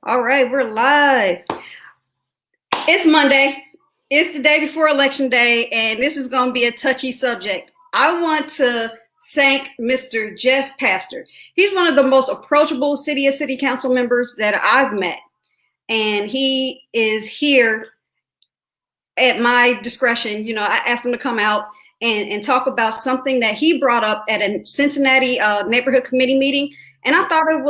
All right, we're live. It's Monday. It's the day before Election Day, and this is going to be a touchy subject. I want to thank Mr. Jeff Pastor. He's one of the most approachable city council members that I've met, and he is here at my discretion. I asked him to come out and talk about something that he brought up at a Cincinnati neighborhood committee meeting, and I thought it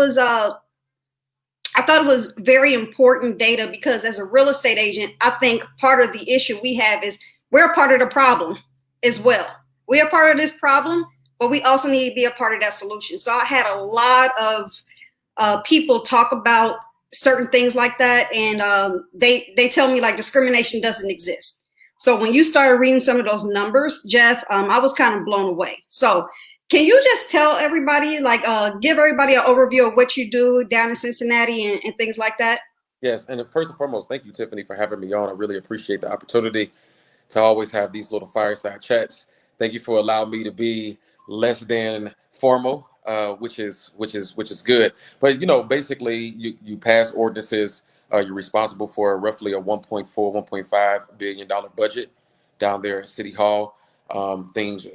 was very important data because as a real estate agent, I think part of the issue we have is we're part of the problem as well. We are part of this problem, but we also need to be a part of that solution. So I had a lot of people talk about certain things like that, and they tell me like discrimination doesn't exist. So when you started reading some of those numbers, Jeff, I was kind of blown away. So can you just tell everybody, like, give everybody an overview of what you do down in Cincinnati and things like that? Yes, and first and foremost, thank you, Tiffany, for having me on. I really appreciate the opportunity to always have these little fireside chats. Thank you for allowing me to be less than formal, which is good. But basically, you pass ordinances. You're responsible for roughly a 1.4, 1.5 billion-dollar budget down there at City Hall. Things,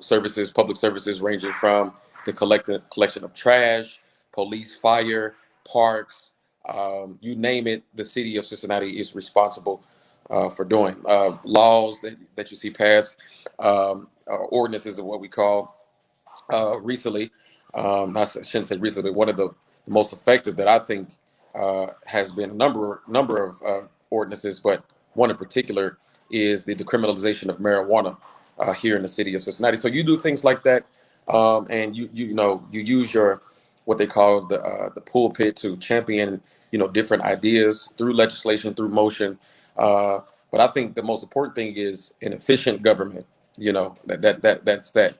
services, public services ranging from the collection of trash, police, fire, parks, you name it. The city of Cincinnati is responsible for doing laws that you see passed, ordinances of what we call recently. I shouldn't say recently, but one of the most effective that I think has been a number of ordinances, but one in particular is the decriminalization of marijuana here in the city of Cincinnati. So you do things like that, and you use your what they call the pulpit to champion different ideas through legislation, through motion. But I think the most important thing is an efficient government. That's the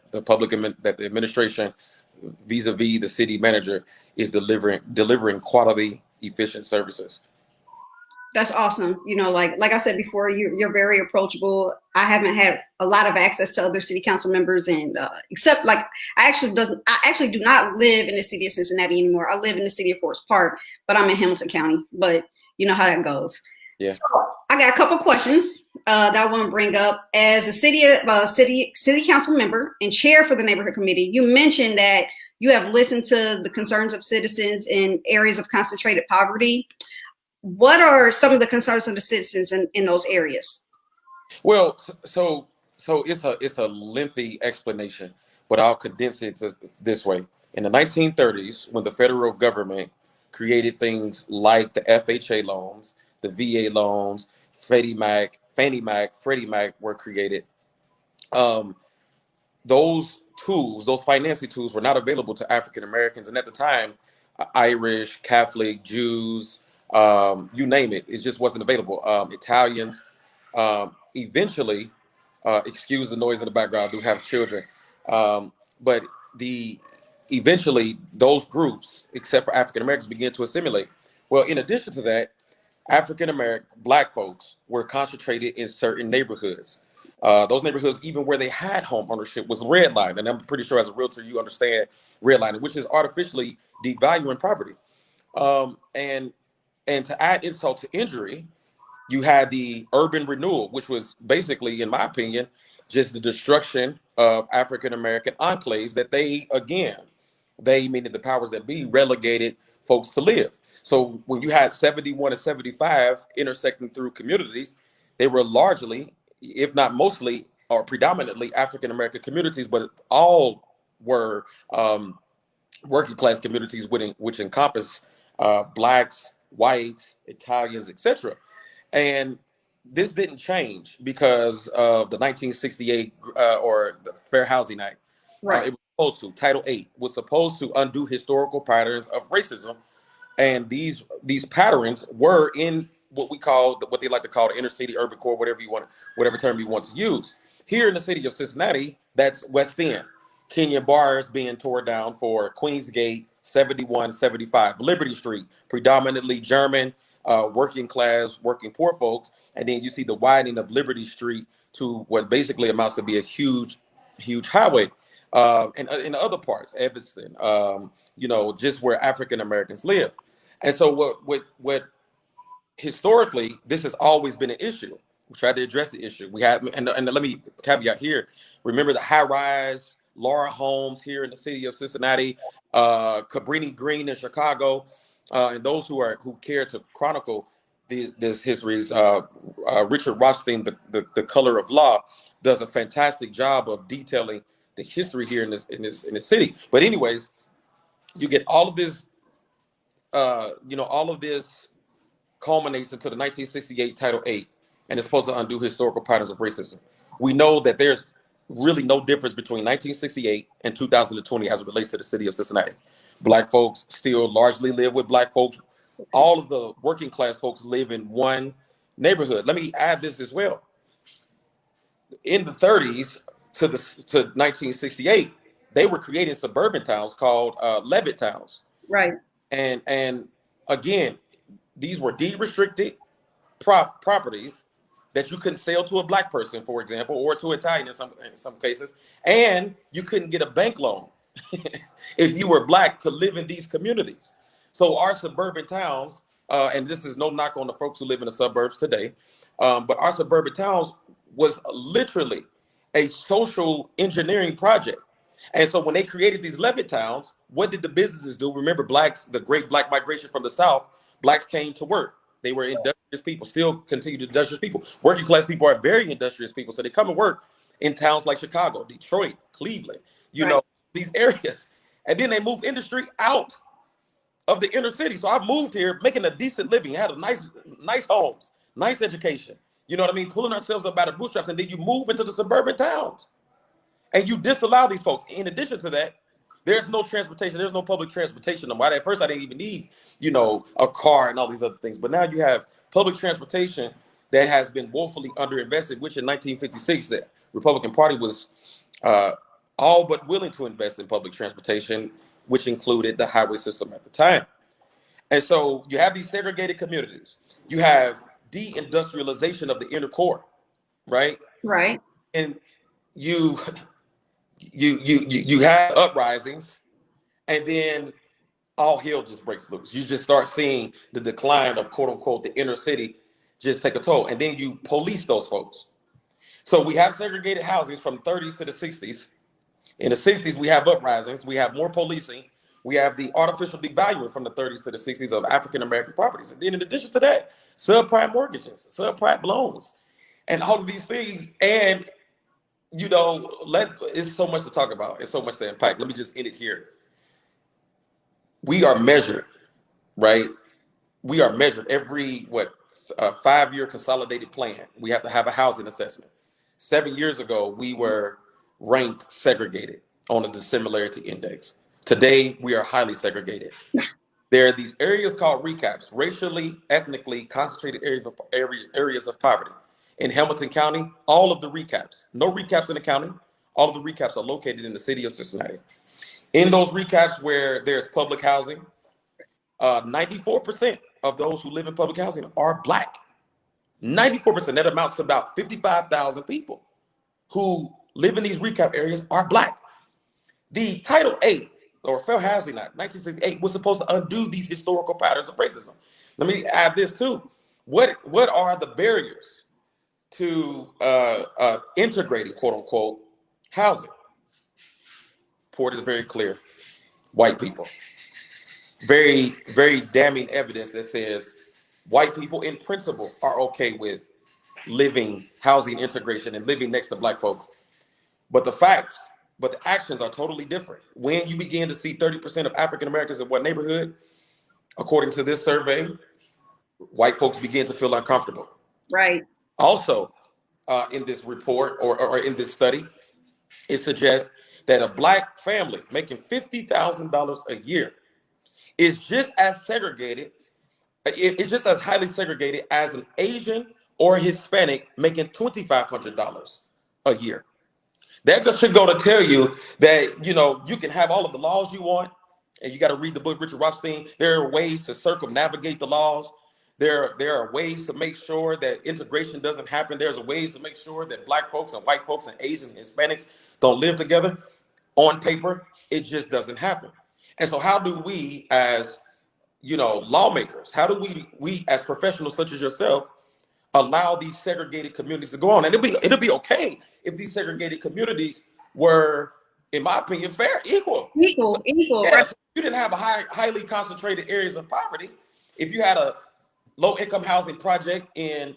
that the administration vis-a-vis the city manager is delivering quality, efficient services. That's awesome. Like I said before, you're very approachable. I haven't had a lot of access to other city council members, and except like I actually do not live in the city of Cincinnati anymore. I live in the city of Forest Park, but I'm in Hamilton County. But you know how that goes. Yeah. So I got a couple questions that I want to bring up. As a city council member and chair for the neighborhood committee, you mentioned that you have listened to the concerns of citizens in areas of concentrated poverty. What are some of the concerns of the citizens in those areas? Well, so it's a lengthy explanation, but I'll condense it this way. In the 1930s, when the federal government created things like the FHA loans, the VA loans, Fannie Mac, Freddie Mac were created. Um, those tools, those financing tools, were not available to African Americans, and at the time, Irish, Catholic, Jews, you name it, it just wasn't available. Italians. Eventually, excuse the noise in the background. I do have children, but the eventually those groups, except for African Americans, began to assimilate. Well, in addition to that, African American Black folks were concentrated in certain neighborhoods. Those neighborhoods, even where they had home ownership, was redlined, and I'm pretty sure as a realtor you understand redlining, which is artificially devaluing property. And to add insult to injury, you had the urban renewal, which was basically, in my opinion, just the destruction of African American enclaves that they meaning the powers that be, relegated folks to live. So when you had 71 and 75 intersecting through communities, they were largely, if not mostly or predominantly, African American communities, but all were working class communities, which encompass blacks, whites, Italians, etc. And this didn't change because of the 1968 or the Fair Housing Act. Right. It was supposed to, Title VIII was supposed to undo historical patterns of racism. And these patterns were in what they like to call the inner city urban core, whatever term you want to use. Here in the city of Cincinnati, that's West End. Kenyon Bars being torn down for Queensgate, 71, 75, Liberty Street, predominantly German, working class, working poor folks. And then you see the widening of Liberty Street to what basically amounts to be a huge, huge highway. And in other parts, Evanston, just where African Americans live. And so what historically, this has always been an issue. We tried to address the issue. We had, and let me caveat here. Remember the high-rise Laura homes here in the city of Cincinnati, Cabrini Green in Chicago, and those who care to chronicle this histories. Richard Rothstein, the Color of Law, does a fantastic job of detailing the history here in this city. But anyways, you get all of this, all of this culminates into the 1968 Title VIII, and it's supposed to undo historical patterns of racism. We know that there's really no difference between 1968 and 2020 as it relates to the city of Cincinnati. Black folks still largely live with Black folks. All of the working class folks live in one neighborhood. Let me add this as well. In the 30s to 1968, they were creating suburban towns called Levitt towns. Right. And again, these were deed restricted properties that you couldn't sell to a Black person, for example, or to Italian in some cases, and you couldn't get a bank loan if you were Black to live in these communities. So our suburban towns, and this is no knock on the folks who live in the suburbs today, but our suburban towns was literally a social engineering project. And so when they created these Levitt towns, what did the businesses do? Remember, the great Black migration from the South, Blacks came to work. They were industrious people, still continue to industrious people. Working class people are very industrious people. So they come and work in towns like Chicago, Detroit, Cleveland, Right. these areas. And then they move industry out of the inner city. So I moved here making a decent living, had a nice homes, nice education. You know what I mean? Pulling ourselves up by the bootstraps. And then you move into the suburban towns and you disallow these folks. In addition to that, there's no transportation. There's no public transportation. At first, I didn't even need, a car and all these other things. But now you have public transportation that has been woefully underinvested, which in 1956, the Republican Party was all but willing to invest in public transportation, which included the highway system at the time. And so you have these segregated communities. You have deindustrialization of the inner core, right? Right. And you you have uprisings, and then all hell just breaks loose. You just start seeing the decline of quote unquote the inner city just take a toll, and then you police those folks. So we have segregated housing from 30s to the 60s. In the 60s, we have uprisings, we have more policing, we have the artificial devaluing from the 30s to the 60s of African American properties. And then in addition to that, subprime mortgages, subprime loans, and all of these things. And it's so much to talk about. It's so much to unpack. Let me just end it here. We are measured, right? We are measured every 5-year consolidated plan. We have to have a housing assessment. 7 years ago, we were ranked segregated on a dissimilarity index. Today, we are highly segregated. There are these areas called recaps, racially, ethnically concentrated areas of poverty. In Hamilton County, all of the recaps, no recaps in the county, all of the recaps are located in the city of Cincinnati. In those recaps where there's public housing, 94% of those who live in public housing are Black. 94%, that amounts to about 55,000 people who live in these recap areas are Black. The Title VIII, or Fair Housing Act, 1968, was supposed to undo these historical patterns of racism. Let me add this too. What are the barriers to integrating, quote unquote, housing? Port is very clear. White people. Very, very damning evidence that says white people in principle are okay with living, housing integration, and living next to Black folks. But the actions are totally different. When you begin to see 30% of African Americans in one neighborhood, according to this survey, white folks begin to feel uncomfortable. Right. Also, in this report or in this study, it suggests that a Black family making $50,000 a year is just as segregated, it's just as highly segregated as an Asian or Hispanic making $2,500 a year. That should go to tell you that you can have all of the laws you want, and you got to read the book Richard Rothstein. There are ways to circumnavigate the laws. There are ways to make sure that integration doesn't happen. There's ways to make sure that Black folks and white folks and Asians and Hispanics don't live together. On paper, it just doesn't happen. And so, how do we, as lawmakers? How do we as professionals such as yourself allow these segregated communities to go on? And it'll be okay if these segregated communities were, in my opinion, fair, equal. Equal, right? Yes, you didn't have a highly concentrated areas of poverty. If you had a low income housing project in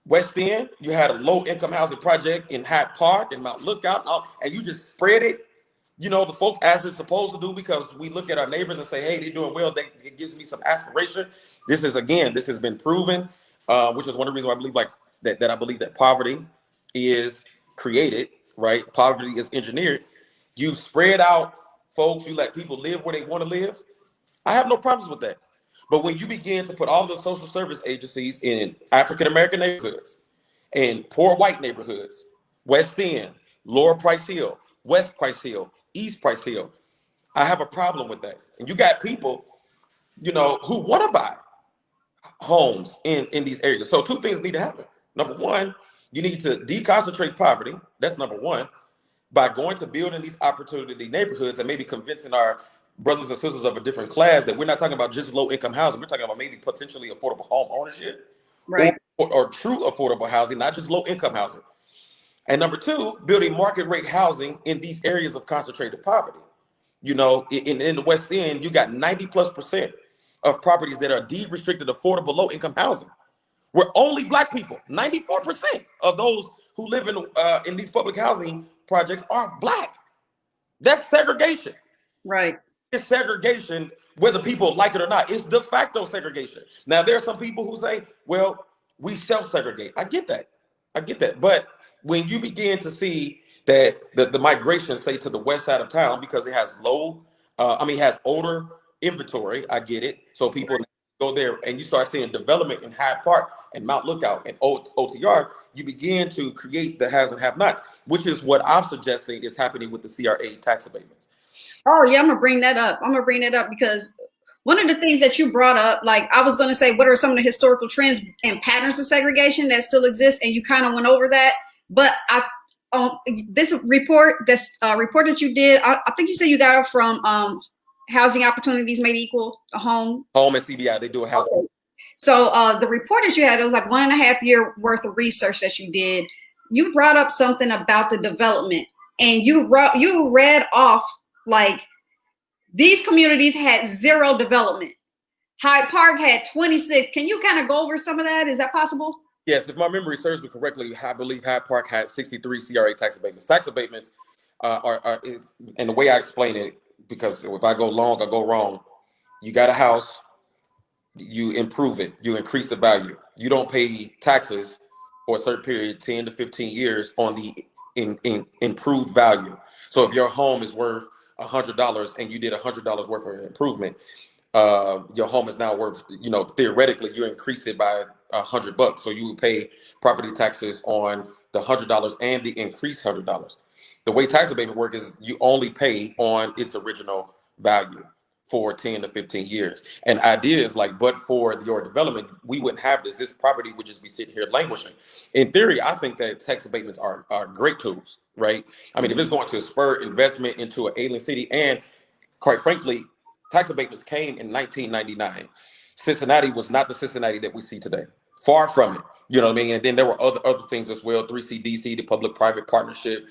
West End, you had a low income housing project in Hyde Park and Mount Lookout, and you just spread it, the folks as it's supposed to do, because we look at our neighbors and say, hey, they're doing well. It gives me some aspiration. This has been proven, which is one of the reasons why I believe that I believe that poverty is created, right? Poverty is engineered. You spread out folks, you let people live where they want to live. I have no problems with that. But when you begin to put all of the social service agencies in African American neighborhoods and poor white neighborhoods, West End, Lower Price Hill, West Price Hill, East Price Hill, I have a problem with that. And you got people, who want to buy homes in these areas. So two things need to happen. Number one, you need to deconcentrate poverty. That's number one, by going to building these opportunity neighborhoods and maybe convincing our brothers and sisters of a different class that we're not talking about just low income housing. We're talking about maybe potentially affordable home ownership, Right. or true affordable housing, not just low income housing. And number two, building market rate housing in these areas of concentrated poverty. In the West End, you got 90+% of properties that are deed restricted affordable low income housing, where only Black people, 94% of those who live in these public housing projects are Black. That's segregation. Right. It's segregation, whether people like it or not. It's de facto segregation. Now, there are some people who say, well, we self-segregate. I get that. But when you begin to see that the migration, say, to the west side of town, because it has has older inventory, I get it. So people go there, and you start seeing development in Hyde Park and Mount Lookout and OTR, you begin to create the haves and have-nots, which is what I'm suggesting is happening with the CRA tax abatements. Oh yeah, I'm gonna bring that up. Because one of the things that you brought up, like I was gonna say, what are some of the historical trends and patterns of segregation that still exist, and you kind of went over that. But this report, report that you did, I think you said you got it from Housing Opportunities Made Equal, a home and CBI, they do a housing. Okay. So the report that you had, it was like 1.5 year worth of research that you did. You brought up something about the development, and you read off like these communities had 0 development. Hyde Park had 26. Can you kind of go over some of that? Is that possible? Yes, if my memory serves me correctly, I believe Hyde Park had 63 CRA tax abatements. Tax abatements and the way I explain it, because if I go long, I go wrong. You got a house, you improve it, you increase the value. You don't pay taxes for a certain period, 10 to 15 years, on the improved value. So if your home is worth $100 and you did $100 worth of improvement, your home is now worth, theoretically, you increase it by $100. So you would pay property taxes on the $100 and the increased $100. The way tax abatement work is you only pay on its original value for 10 to 15 years. And idea is like, but for your development, we wouldn't have this. This property would just be sitting here languishing. In theory, I think that tax abatements are great tools, right? I mean, if it's going to spur investment into an ailing city, and quite frankly, tax abatements came in 1999. Cincinnati was not the Cincinnati that we see today. Far from it. You know what I mean? And then there were other things as well. 3CDC, the public-private partnership,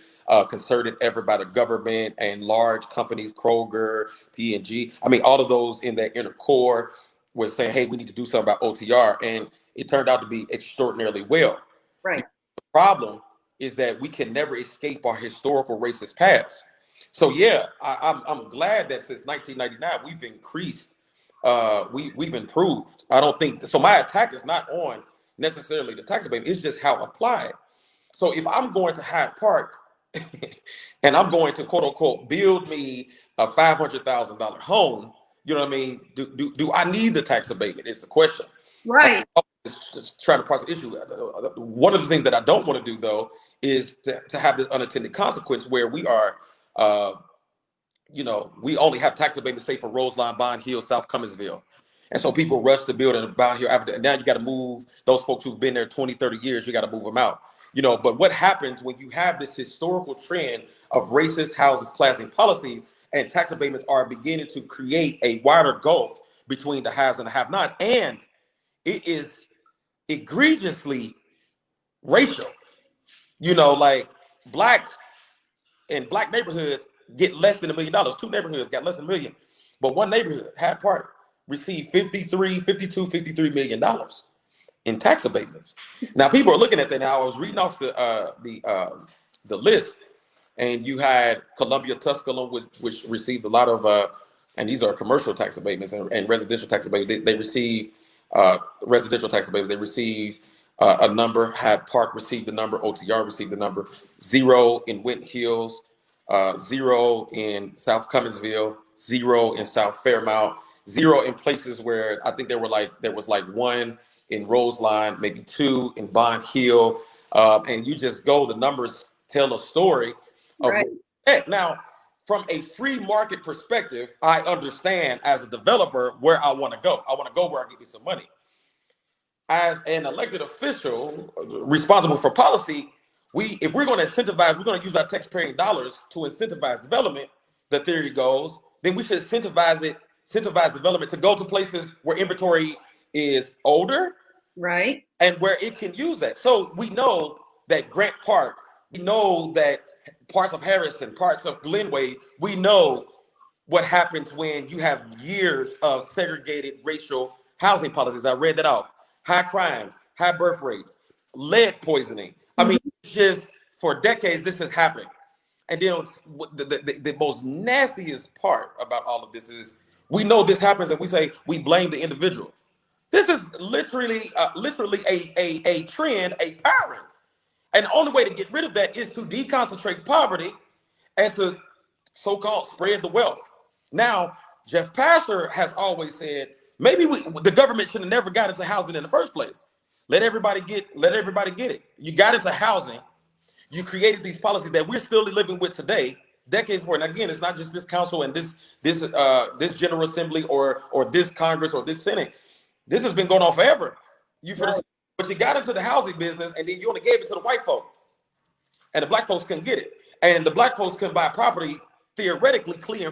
concerted effort by the government and large companies, Kroger, P&G. I mean, all of those in that inner core was saying, hey, we need to do something about OTR. And it turned out to be extraordinarily well. Right. The problem is that we can never escape our historical racist past. So yeah, I'm glad that since 1999 we've increased, we've improved. I don't think so. My attack is not on necessarily the tax abatement; it's just how applied. So if I'm going to Hyde Park and I'm going to quote unquote build me a $500,000 home, you know what I mean? Do I need the tax abatement? Is the question. Right. Just trying to process the issue. One of the things that I don't want to do though is to have this unintended consequence where we are. We only have tax abatement, say, for Roseline, Bond Hill, South Cumminsville. And so people rush to build in Bond Hill. And now you got to move those folks who've been there 20, 30 years, you got to move them out. But what happens when you have this historical trend of racist houses, classing policies, and tax abatements are beginning to create a wider gulf between the haves and the have-nots, and it is egregiously racial. You know, like blacks in black neighborhoods get less than $1 million. Two neighborhoods got less than a million. But one neighborhood, Hyde Park, received 53, 52, $53 million in tax abatements. Now people are looking at that now. I was reading off the list, and you had Columbia, Tusculum, which received a lot of and these are commercial tax abatements and residential tax abatements. They receive residential tax abatements. They receive a number. Hyde Park received the number. OTR received the number. Zero in Winton Hills, zero in South Cumminsville, zero in South Fairmount, zero in places where I think there was like one in Roseline, maybe two in Bond Hill, and you just go. The numbers tell a story of Right. now. From a free market perspective, I understand as a developer where I want to go. I want to go where I get me some money. As an elected official responsible for policy, if we're going to incentivize, we're going to use our taxpaying dollars to incentivize development. The theory goes, then we should incentivize development to go to places where inventory is older, Right. and where it can use that. So we know that Grant Park, we know that parts of Harrison, parts of Glenway, we know what happens when you have years of segregated racial housing policies. I read that off. High crime, high birth rates, lead poisoning. I mean, just for decades, this has happened. And then the most nastiest part about all of this is we know this happens and we say we blame the individual. This is literally a trend, a pattern. And the only way to get rid of that is to deconcentrate poverty and to so-called spread the wealth. Now, Jeff Passer has always said, maybe the government should have never got into housing in the first place. Let everybody get it. You got into housing. You created these policies that we're still living with today, decades before. And again, it's not just this council and this General Assembly or this Congress or this Senate. This has been going on forever. Right. But you got into the housing business, and then you only gave it to the white folk, and the black folks couldn't get it. And the black folks couldn't buy property theoretically free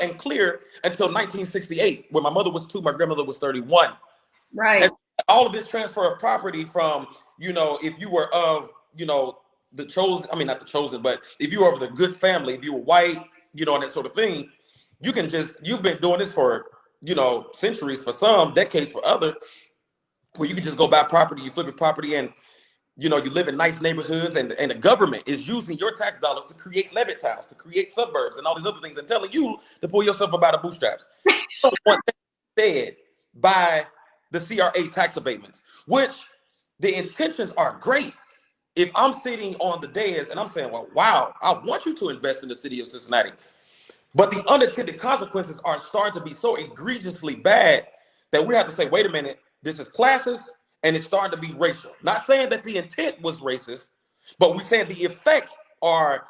and clear until 1968, when my mother was 2, my grandmother was 31. Right. And all of this transfer of property from, if you were of, the chosen, I mean, not the chosen, but if you were of the good family, if you were white, and that sort of thing, you've been doing this for, centuries for some, decades for others, where you can just go buy property, you flip your property, and you live in nice neighborhoods, and the government is using your tax dollars to create Levitt towns, to create suburbs and all these other things, and telling you to pull yourself up out of bootstraps. You don't want that said by the CRA tax abatements, which the intentions are great. If I'm sitting on the dais and I'm saying, well, wow, I want you to invest in the city of Cincinnati, but the unintended consequences are starting to be so egregiously bad that we have to say, wait a minute, this is classist and it's starting to be racial. Not saying that the intent was racist, but we're saying the effects are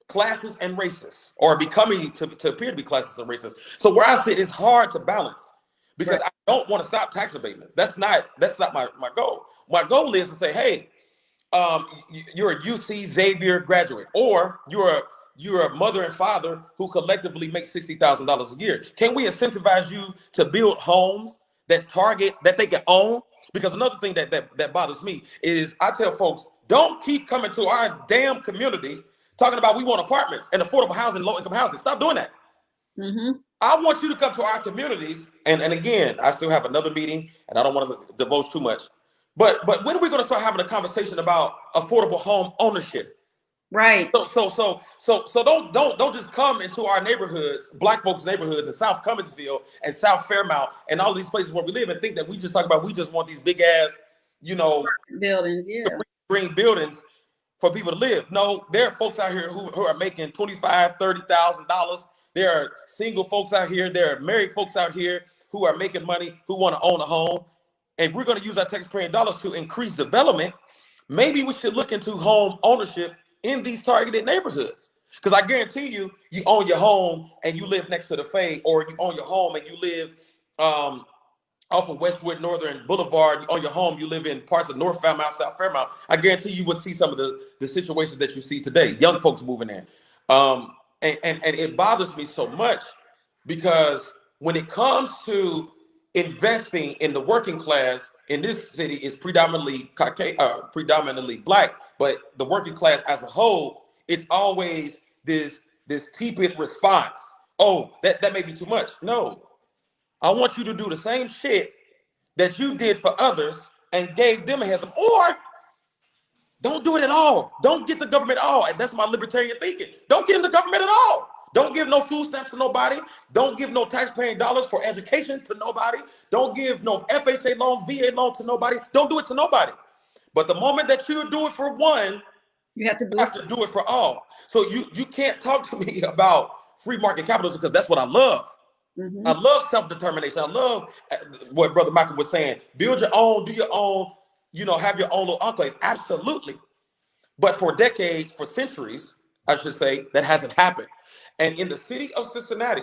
classist and racist, or becoming to appear to be classist and racist. So where I sit, it's hard to balance, because I don't want to stop tax abatements. That's not my goal. My goal is to say, hey, you're a UC Xavier graduate, or you're a mother and father who collectively make $60,000 a year. Can we incentivize you to build homes that they can own? Because another thing that bothers me is I tell folks, don't keep coming to our damn communities talking about we want apartments and affordable housing, low-income housing. Stop doing that. Mm-hmm. I want you to come to our communities. And again, I still have another meeting and I don't want to divulge too much. But when are we going to start having a conversation about affordable home ownership? Right. So don't just come into our neighborhoods, black folks' neighborhoods in South Cumminsville and South Fairmount and all these places where we live, and think that we just want these big ass, buildings, green buildings for people to live. No, there are folks out here who are making $25,000, $30,000. There are single folks out here. There are married folks out here who are making money, who want to own a home. And we're going to use our taxpaying dollars to increase development. Maybe we should look into home ownership in these targeted neighborhoods. Because I guarantee you own your home and you live next to the Fay, or you own your home and you live off of Westwood Northern Boulevard. You own your home, you live in parts of North Fairmount, South Fairmount. I guarantee you would see some of the situations that you see today, young folks moving in. And it bothers me so much, because when it comes to investing in the working class in this city is predominantly predominantly black, but the working class as a whole, it's always this tepid response. Oh, that may be too much. No, I want you to do the same shit that you did for others and gave them a heads up, or don't do it at all. Don't get the government at all. And that's my libertarian thinking. Don't get in the government at all. Don't give no food stamps to nobody. Don't give no taxpaying dollars for education to nobody. Don't give no FHA loan, VA loan to nobody. Don't do it to nobody. But the moment that you do it for one, you have to do it for all. So you can't talk to me about free market capitalism, because that's what I love. I love self-determination. I love what Brother Michael was saying. Build your own, do your own, have your own little enclave. Absolutely. But for decades, for centuries, I should say, that hasn't happened. And in the city of Cincinnati,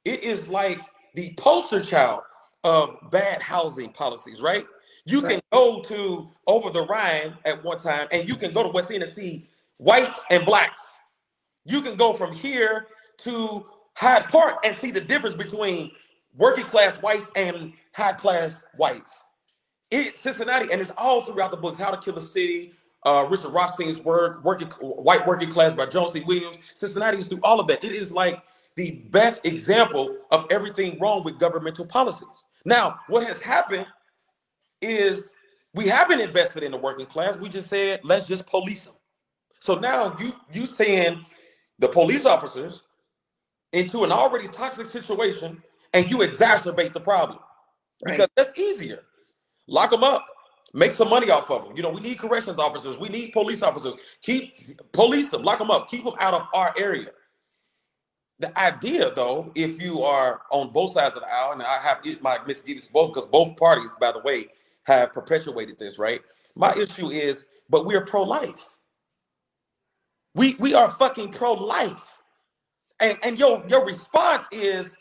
it is like the poster child of bad housing policies, right? You can go to over the Rhine at one time, and you can go to West End and see whites and blacks. You can go from here to Hyde Park and see the difference between working class whites and high class whites. It's Cincinnati, and it's all throughout the books. How to Kill a City, Richard Rothstein's work, White Working Class by John C. Williams. Cincinnati is through all of that. It is like the best example of everything wrong with governmental policies. Now, what has happened is we haven't invested in the working class. We just said, let's just police them. So now you send the police officers into an already toxic situation, and you exacerbate the problem because that's easier. Lock them up, make some money off of them. We need corrections officers, we need police officers. Police them, lock them up, keep them out of our area. The idea, though, if you are on both sides of the aisle, and I have my misgivings both, because both parties, by the way, have perpetuated this, right? My issue is, but we're pro-life. We are fucking pro-life. And your response is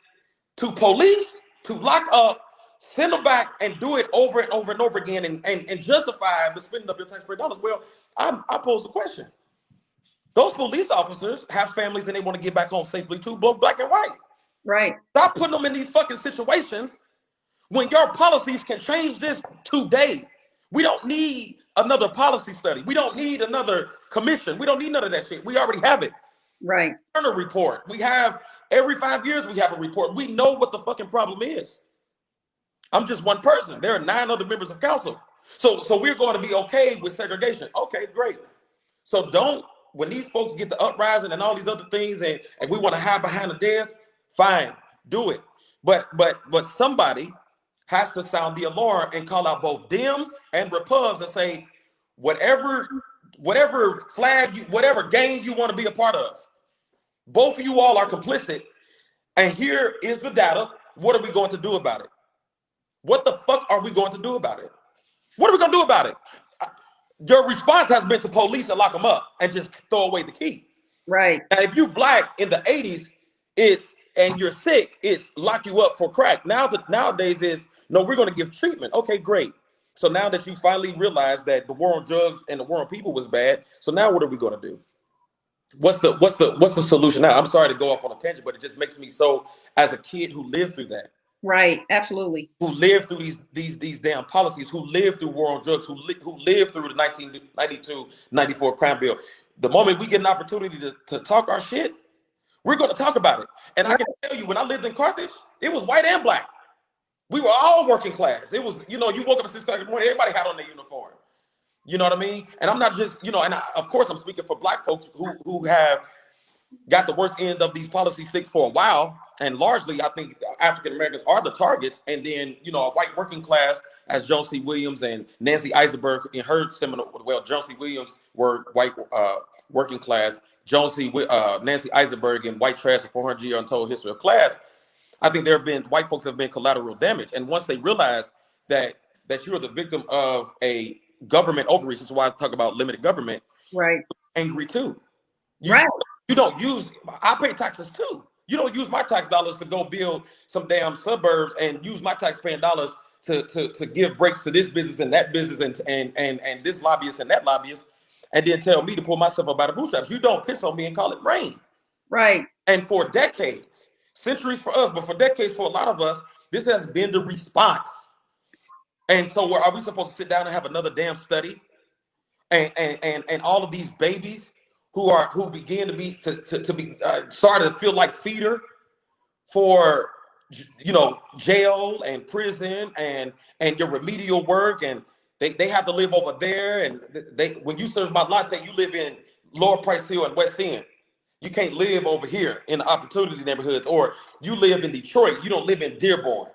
to police, to lock up, send them back, and do it over and over and over again, and justify the spending of your taxpayer dollars. Well, I pose the question. Those police officers have families and they want to get back home safely too, both black and white. Right. Stop putting them in these fucking situations when your policies can change this today. We don't need another policy study. We don't need another commission. We don't need none of that shit. We already have it. Right. Turner report. We have every 5 years we have a report. We know what the fucking problem is. I'm just one person. There are 9 other members of council. So we're going to be okay with segregation. Okay, great. So when these folks get the uprising and all these other things, and we want to hide behind the desk, fine, do it. But somebody has to sound the alarm and call out both Dems and Repubs and say, whatever flag, whatever gang you want to be a part of, both of you all are complicit, and here is the data. What are we going to do about it? What the fuck are we going to do about it? What are we going to do about it? Your response has been to police and lock them up and just throw away the key. Right. And if you black in the 80s, and you're sick, it's lock you up for crack. Nowadays is, no, we're going to give treatment. Okay, great. So now that you finally realize that the war on drugs and the war on people was bad, so now what are we going to do? What's the solution now? I'm sorry to go off on a tangent, but it just makes me so, as a kid who lived through that. Right, absolutely. Who lived through these damn policies, who lived through war on drugs, who lived through the 1992-94 crime bill. The moment we get an opportunity to talk our shit, we're going to talk about it. And I can tell you, when I lived in Carthage, it was white and black. We were all working class. It was, you woke up at 6 o'clock in the morning, everybody had on their uniform. You know what I mean? And I'm not just, of course I'm speaking for black folks who have got the worst end of these policy sticks for a while. And largely, I think African Americans are the targets. And then, a white working class, as John C. Williams and Nancy Eisenberg in her seminal, well, John C. Williams were white working class. Nancy Eisenberg in White Trash, a 400-year untold history of class. I think white folks have been collateral damage. And once they realize that you're the victim of a government overreach, that's why I talk about limited government. Right. Angry too. Right. You don't use, I pay taxes too. You don't use my tax dollars to go build some damn suburbs and use my taxpaying dollars to give breaks to this business and that business and this lobbyist and that lobbyist, and then tell me to pull myself up by the bootstraps. You don't piss on me and call it rain. Right. And for decades, centuries for us, but for decades for a lot of us, this has been the response. And so, are we supposed to sit down and have another damn study? And all of these babies who begin to be started to feel like feeder for jail and prison and your remedial work, and they have to live over there, and they when you serve about latte, you live in Lower Price Hill and West End. You can't live over here in the opportunity neighborhoods, or you live in Detroit. You don't live in Dearborn.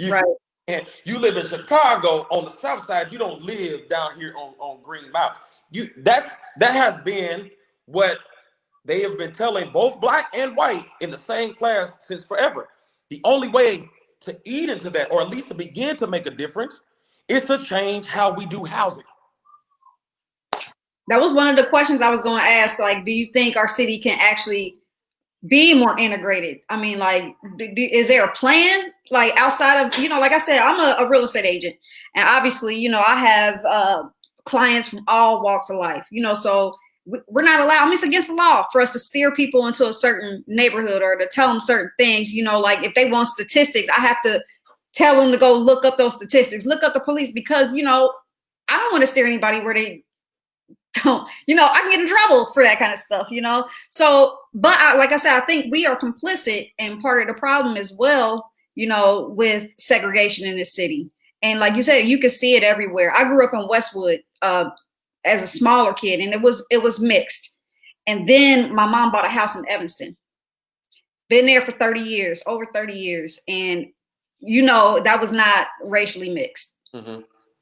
Right. And you live in Chicago on the south side. You don't live down here on Green Mountain. That has been what they have been telling both black and white in the same class since forever. The only way to eat into that, or at least to begin to make a difference, is to change how we do housing. That was one of the questions I was going to ask. Like, do you think our city can actually be more integrated? I mean, like, is there a plan? Like, outside of, like I said, I'm a real estate agent. And obviously, I have clients from all walks of life, so we're not allowed, I mean, it's against the law for us to steer people into a certain neighborhood or to tell them certain things, like if they want statistics, I have to tell them to go look up those statistics, look up the police, because, I don't want to steer anybody where they don't, I can get in trouble for that kind of stuff, So, but like I said, I think we are complicit and part of the problem as well, with segregation in this city. And like you said, you can see it everywhere. I grew up in Westwood as a smaller kid, and it was mixed. And then my mom bought a house in Evanston. Been there for 30 years, over 30 years. And, that was not racially mixed,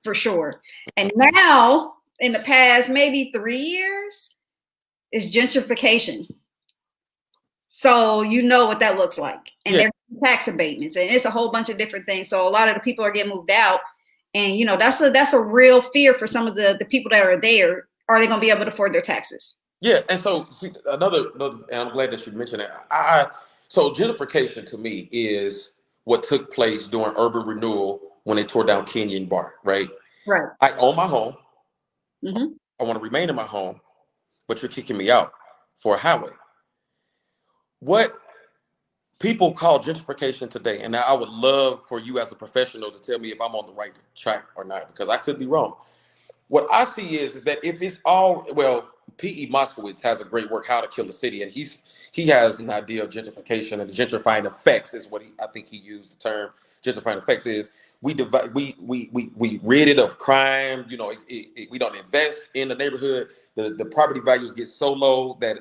for sure. And now, in the past maybe 3 years, is gentrification. So what that looks like. And there's tax abatements, and it's a whole bunch of different things. So a lot of the people are getting moved out. And that's a real fear for some of the people that are there. Are they going to be able to afford their taxes? Yeah, and so another, and I'm glad that you mentioned that. So gentrification to me is what took place during urban renewal when they tore down Kenyon Bar, right? Right. I own my home. Mm-hmm. I want to remain in my home, but you're kicking me out for a highway. What people call gentrification today, and I would love for you as a professional to tell me if I'm on the right track or not, because I could be wrong. What I see is that if it's P.E. Moskowitz has a great work, How to Kill a City, and he has an idea of gentrification, and the gentrifying effects is what I think he used the term. Gentrifying effects is we rid it of crime. We don't invest in the neighborhood. The property values get so low that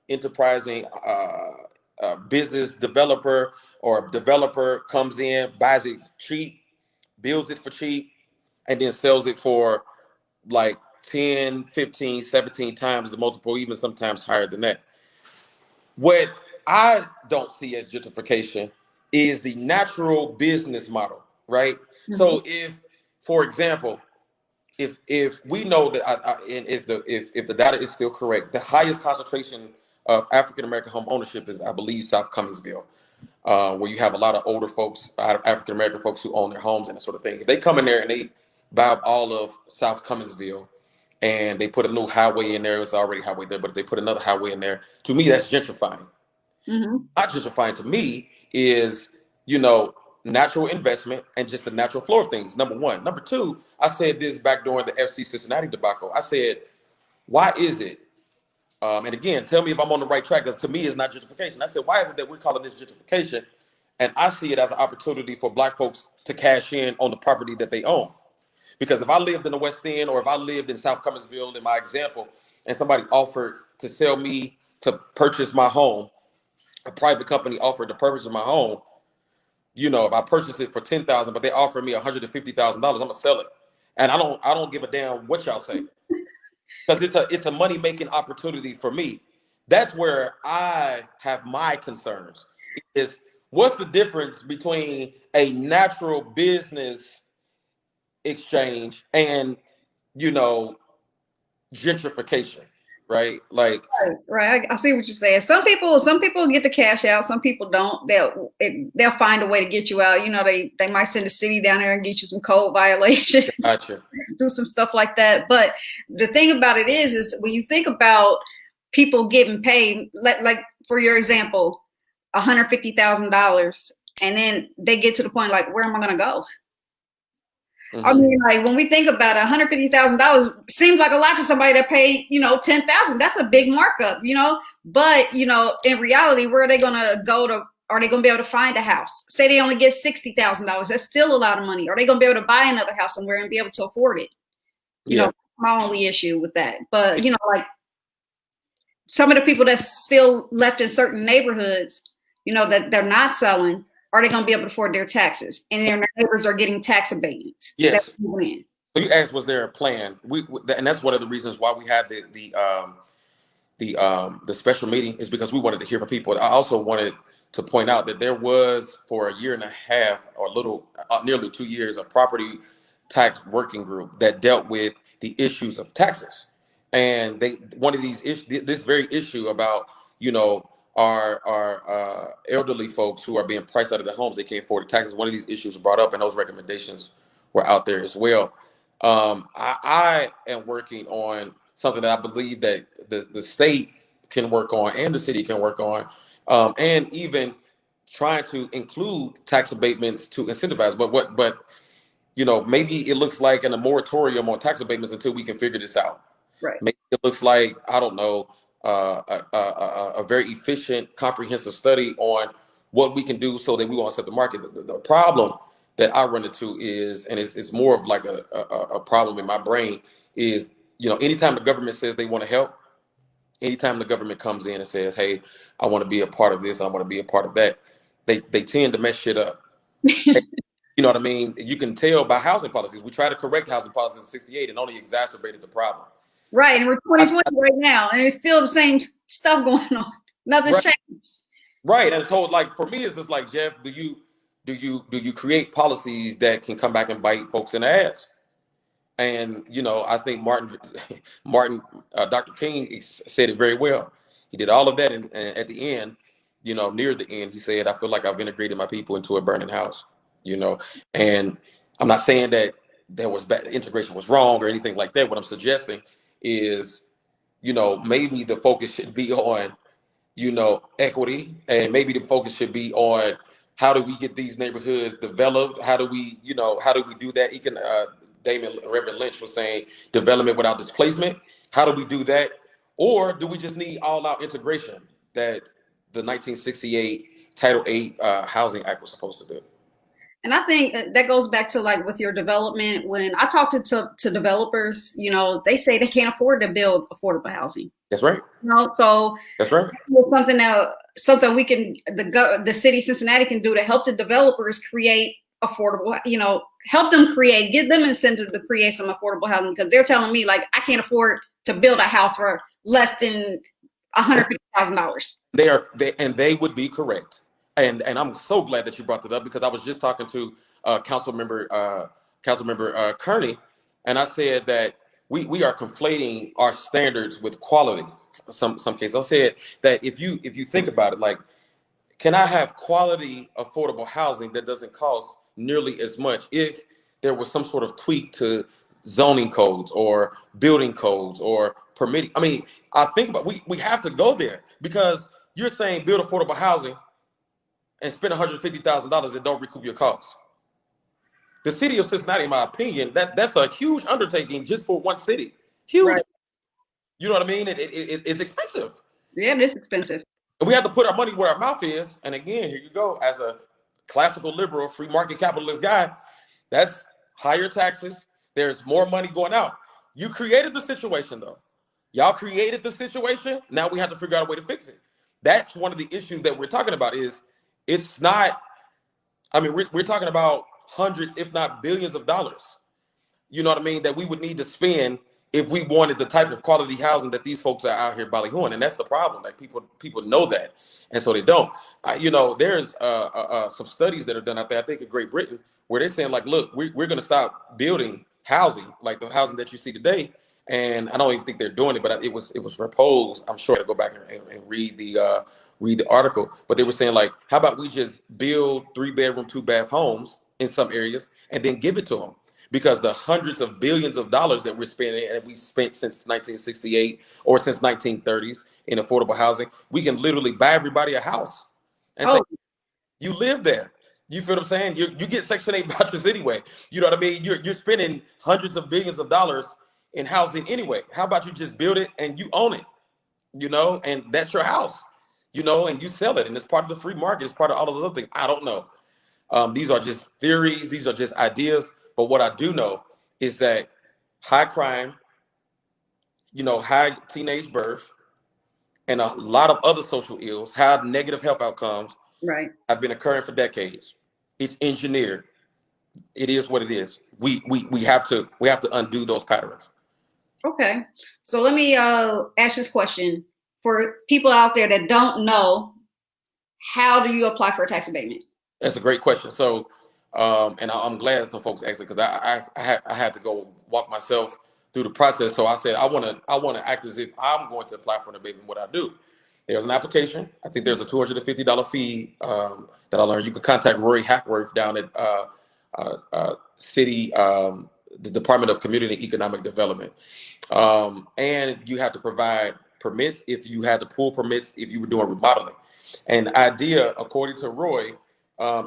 enterprising business developer or developer comes in, buys it cheap, builds it for cheap, and then sells it for like 10, 15, 17 times the multiple, even sometimes higher than that. What I don't see as gentrification is the natural business model, right? Mm-hmm. So if, for example, if we know that, if the data is still correct, the highest concentration of African American home ownership is, I believe, South Cumminsville, where you have a lot of older folks, African American folks who own their homes and that sort of thing. If they come in there and they buy up all of South Cumminsville, and they put a new highway in there, it's already highway there, but if they put another highway in there, to me, that's gentrifying. Mm-hmm. Not gentrifying to me is, natural investment and just the natural flow of things, number one. Number two, I said this back during the FC Cincinnati debacle. I said, why is it, and again, tell me if I'm on the right track, because to me, it's not gentrification. I said, why is it that we're calling this gentrification? And I see it as an opportunity for Black folks to cash in on the property that they own. Because if I lived in the West End, or if I lived in South Cumminsville, in my example, and somebody offered to sell me to purchase my home, a private company offered to purchase my home, if I purchase it for $10,000, but they offer me $150,000, I'm gonna sell it, and I don't give a damn what y'all say, because it's a money making opportunity for me. That's where I have my concerns. Is what's the difference between a natural business exchange and gentrification, right? Like, right. I see what you're saying. Some people get the cash out, some people don't. They'll find a way to get you out. They might send the city down there and get you some code violations. Gotcha. Do some stuff like that. But the thing about it is when you think about people getting paid, like for your example, $150,000, and then they get to the point like, where am I going to go? Mm-hmm. I mean, like when we think about it, $150,000 seems like a lot to somebody that paid, $10,000. That's a big markup, But in reality, where are they going to go to? Are they going to be able to find a house? Say they only get $60,000. That's still a lot of money. Are they going to be able to buy another house somewhere and be able to afford it? My only issue with that. But like some of the people that's still left in certain neighborhoods, that they're not selling, are they going to be able to afford their taxes? And their neighbors are getting tax abatements. Yes. So you asked, was there a plan? And that's one of the reasons why we had the special meeting, is because we wanted to hear from people. I also wanted to point out that there was, for a year and a half, or nearly 2 years, a property tax working group that dealt with the issues of taxes. And one of these issues, this very issue about, our elderly folks who are being priced out of their homes, they can't afford the taxes. One of these issues was brought up, and those recommendations were out there as well. I am working on something that I believe that the state can work on and the city can work on, and even trying to include tax abatements to incentivize. But maybe it looks like a moratorium on tax abatements until we can figure this out. Right. Maybe it looks like, I don't know, a very efficient, comprehensive study on what we can do so that we won't set the market. The problem that I run into is, and it's more of like a problem in my brain, is, anytime the government says they want to help, anytime the government comes in and says, hey, I want to be a part of this, I want to be a part of that, they tend to mess shit up. You know what I mean? You can tell by housing policies. We tried to correct housing policies in '68 and only exacerbated the problem. Right, and we're 2020 right now, and it's still the same stuff going on. Nothing's changed. Right, and so like for me, it's just like, Jeff, do you create policies that can come back and bite folks in the ass? And I think Dr. King said it very well. He did all of that, and at the end, near the end, he said, "I feel like I've integrated my people into a burning house." And I'm not saying that there was bad integration was wrong or anything like that. What I'm suggesting is, maybe the focus should be on, equity, and maybe the focus should be on how do we get these neighborhoods developed? How do we do that? Reverend Lynch was saying development without displacement. How do we do that? Or do we just need all-out integration that the 1968 Title VIII Housing Act was supposed to do? And I think that goes back to like with your development. When I talk to developers, they say they can't afford to build affordable housing. That's right. So that's right. Something we can, the city of Cincinnati can do to help the developers create affordable, help them give them incentive to create some affordable housing, because they're telling me like I can't afford to build a house for less than $150,000. They would be correct. And I'm so glad that you brought that up, because I was just talking to Councilmember Kearney, and I said that we are conflating our standards with quality. Some cases, I said that if you think about it, like, can I have quality affordable housing that doesn't cost nearly as much if there was some sort of tweak to zoning codes or building codes or permitting? I mean, I think about we have to go there, because you're saying build affordable housing and spend $150,000 and don't recoup your costs. The city of Cincinnati, in my opinion, that's a huge undertaking just for one city. Huge. Right. You know what I mean? It's expensive. Yeah, it is expensive. And we have to put our money where our mouth is. And again, here you go. As a classical liberal, free market capitalist guy, that's higher taxes. There's more money going out. You created the situation, though. Y'all created the situation. Now we have to figure out a way to fix it. That's one of the issues that we're talking about. It's not, I mean, we're talking about hundreds, if not billions of dollars, you know what I mean, that we would need to spend if we wanted the type of quality housing that these folks are out here ballyhooing. And that's the problem. Like people know that, and so they don't. There's some studies that are done out there, I think in Great Britain, where they're saying like, look, we're going to stop building housing like the housing that you see today. And I don't even think they're doing it, but it was proposed. I'm sure to go back and read the article, but they were saying like, how about we just build 3-bedroom, 2-bath homes in some areas and then give it to them? Because the hundreds of billions of dollars that we're spending and we spent since 1968 or since 1930s in affordable housing, we can literally buy everybody a house and say Oh, you live there. You feel what I'm saying? You get Section 8 vouchers anyway. You know what I mean? You're spending hundreds of billions of dollars in housing anyway. How about you just build it and you own it? You know, and that's your house. You know, and you sell it, and it's part of the free market. It's part of all of the other things. I don't know. These are just theories. These are just ideas. But what I do know is that high crime, you know, high teenage birth, and a lot of other social ills, have negative health outcomes, right. have been occurring for decades. It's engineered. It is what it is. We have to undo those patterns. Okay. So let me ask this question for people out there that don't know, how do you apply for a tax abatement? That's a great question. So, and I'm glad some folks asked it because I had to go walk myself through the process. So I said I want to act as if I'm going to apply for an abatement. What I do, there's an application. I think there's a $250 fee that I learned. You can contact Rory Hackworth down at City, the Department of Community and Economic Development, and you have to provide permits if you had to pull permits if you were doing remodeling. And the idea, according to Roy,